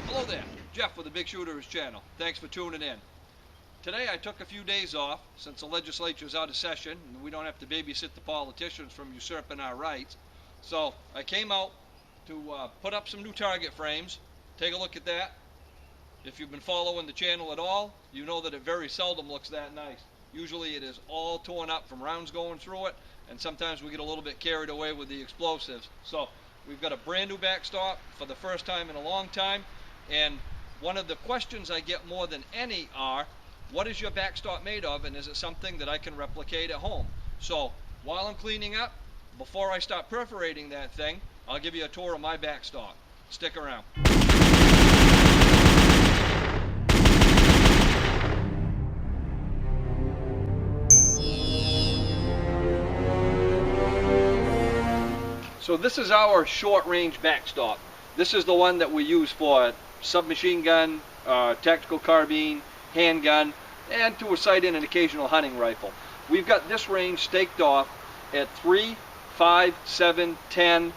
Hello there, Jeff with the Bigshooterist channel. Thanks for tuning in. Today I took a few days off since the legislature's out of session and we don't have to babysit the politicians from usurping our rights. So I came out to put up some new target frames. Take a look at that. If you've been following the channel at all, you know that it very seldom looks that nice. Usually it is all torn up from rounds going through it, and sometimes we get a little bit carried away with the explosives. So we've got a brand new backstop for the first time in a long time, and one of the questions I get more than any are, what is your backstop made of, and is it something that I can replicate at home? So while I'm cleaning up, before I start perforating that thing, I'll give you a tour of my backstop. Stick around. So this is our short-range backstop. This is the one that we use for submachine gun, tactical carbine, handgun, and to a sight in an occasional hunting rifle. We've got this range staked off at 3, 5, 7, 10,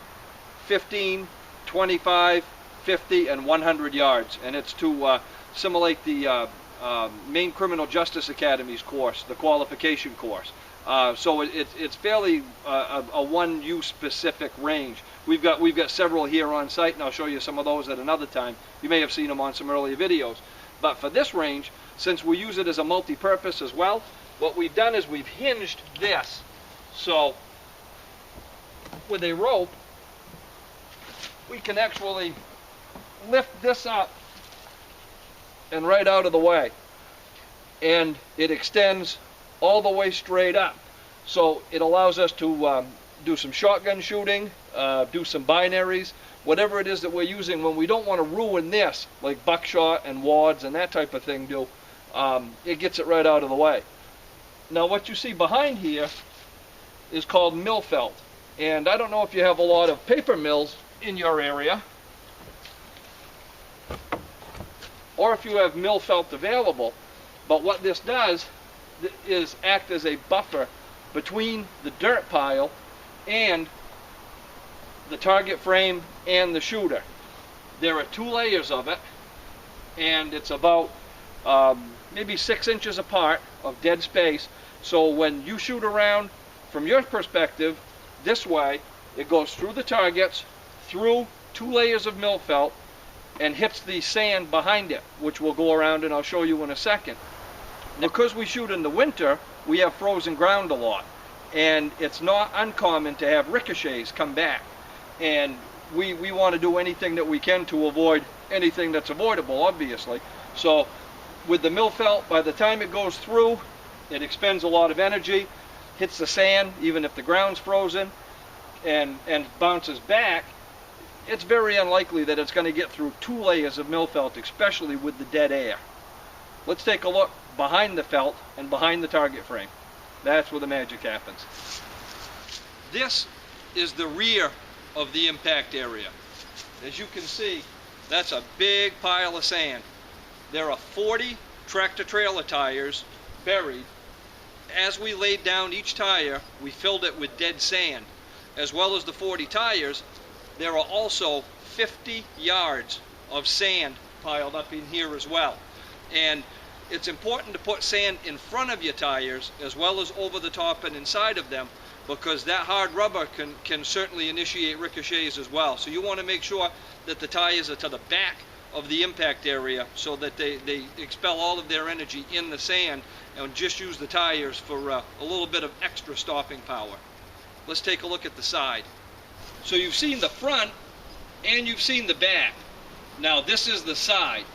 15, 25, 50, and 100 yards. And it's to simulate the Maine Criminal Justice Academy's course, the qualification course. So it's fairly a one-use specific range. We've got several here on site, and I'll show you some of those at another time. You may have seen them on some earlier videos. But for this range, since we use it as a multi-purpose as well, what we've done is we've hinged this. So with a rope, we can actually lift this up and right out of the way. And it extends all the way straight up. So it allows us to do some shotgun shooting, do some binaries, whatever it is that we're using when we don't want to ruin this, like buckshot and wads and that type of thing do. It gets it right out of the way. Now what you see behind here is called mill felt. And I don't know if you have a lot of paper mills in your area, or if you have mill felt available, but what this does is act as a buffer between the dirt pile and the target frame and the shooter. There are 2 layers of it, and it's about maybe 6 inches apart of dead space. So when you shoot around from your perspective this way, it goes through the targets, through 2 layers of mill felt, and hits the sand behind it, which we'll go around and I'll show you in a second. Because we shoot in the winter, we have frozen ground a lot, and it's not uncommon to have ricochets come back, and we want to do anything that we can to avoid anything that's avoidable, obviously. So with the mill felt, by the time it goes through, it expends a lot of energy, hits the sand even if the ground's frozen, and bounces back. It's very unlikely that it's going to get through 2 layers of mill felt, especially with the dead air. Let's take a look behind the felt and behind the target frame. That's where the magic happens. This is the rear of the impact area. As you can see, that's a big pile of sand. There are 40 tractor-trailer tires buried. As we laid down each tire, we filled it with dead sand. As well as the 40 tires, there are also 50 yards of sand piled up in here as well. And it's important to put sand in front of your tires as well as over the top and inside of them, because that hard rubber can certainly initiate ricochets as well. So you want to make sure that the tires are to the back of the impact area so that they expel all of their energy in the sand and just use the tires for a little bit of extra stopping power. Let's take a look at the side. So you've seen the front and you've seen the back. Now this is the side.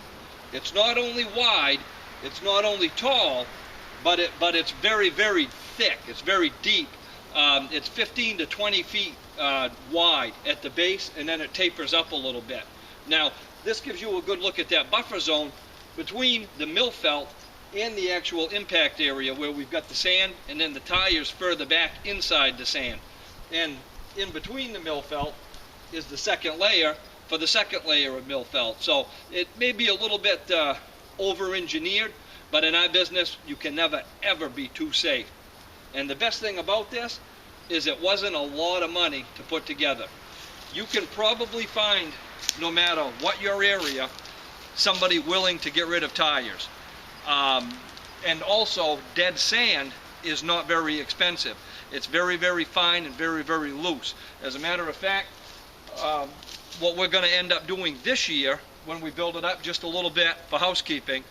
It's not only wide, it's not only tall, but it's very, very thick. It's very deep. It's 15 to 20 feet wide at the base, and then it tapers up a little bit. Now, this gives you a good look at that buffer zone between the mill felt and the actual impact area where we've got the sand and then the tires further back inside the sand. And in between the mill felt is the second layer for the second layer of mill felt. So it may be a little bit over-engineered, but in our business you can never ever be too safe. And the best thing about this is it wasn't a lot of money to put together. You can probably find, no matter what your area, somebody willing to get rid of tires. And also, dead sand is not very expensive. It's very, very fine and very, very loose. As a matter of fact, what we're going to end up doing this year, when we build it up just a little bit for housekeeping,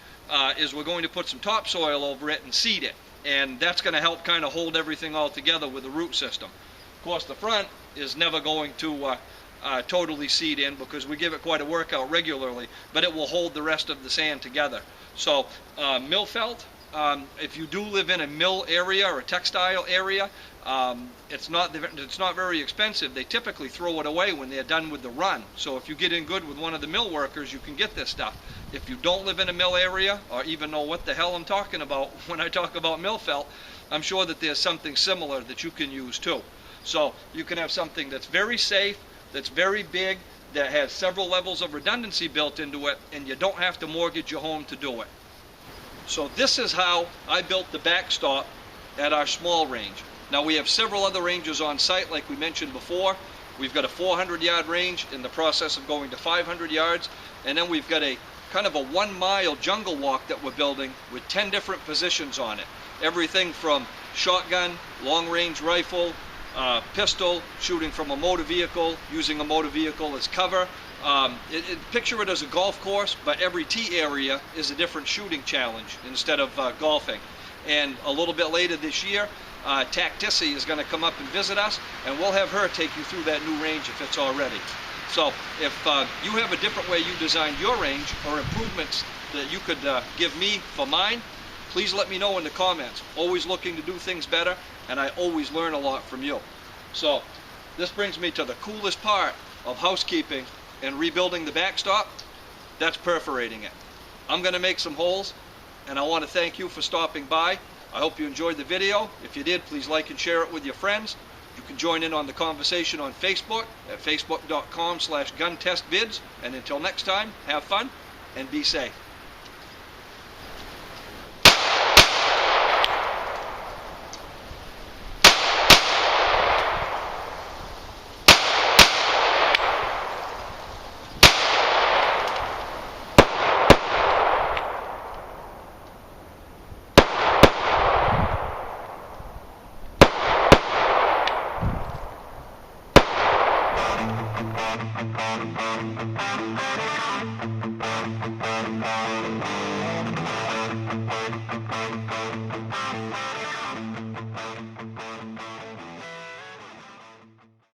is we're going to put some topsoil over it and seed it. And that's going to help kind of hold everything all together with the root system. Of course, the front is never going to totally seed in because we give it quite a workout regularly, but it will hold the rest of the sand together. So mill felt, if you do live in a mill area or a textile area, it's not very expensive. They typically throw it away when they're done with the run. So if you get in good with one of the mill workers, you can get this stuff. If you don't live in a mill area or even know what the hell I'm talking about when I talk about mill felt, I'm sure that there's something similar that you can use too. So you can have something that's very safe, that's very big, that has several levels of redundancy built into it, and you don't have to mortgage your home to do it. So this is how I built the backstop at our small range. Now we have several other ranges on site like we mentioned before. We've got a 400-yard range in the process of going to 500 yards, and then we've got a kind of a 1-mile jungle walk that we're building with 10 different positions on it. Everything from shotgun, long-range rifle, pistol, shooting from a motor vehicle, using a motor vehicle as cover. Picture it as a golf course, but every tee area is a different shooting challenge instead of golfing. And a little bit later this year, Tactissy is going to come up and visit us, and we'll have her take you through that new range if it's all ready. So if you have a different way you designed your range or improvements that you could give me for mine, please let me know in the comments. Always looking to do things better, and I always learn a lot from you. So this brings me to the coolest part of housekeeping and rebuilding the backstop. That's perforating it. I'm going to make some holes, and I want to thank you for stopping by. I hope you enjoyed the video. If you did, please like and share it with your friends. You can join in on the conversation on Facebook at facebook.com/guntestvids. And until next time, have fun and be safe.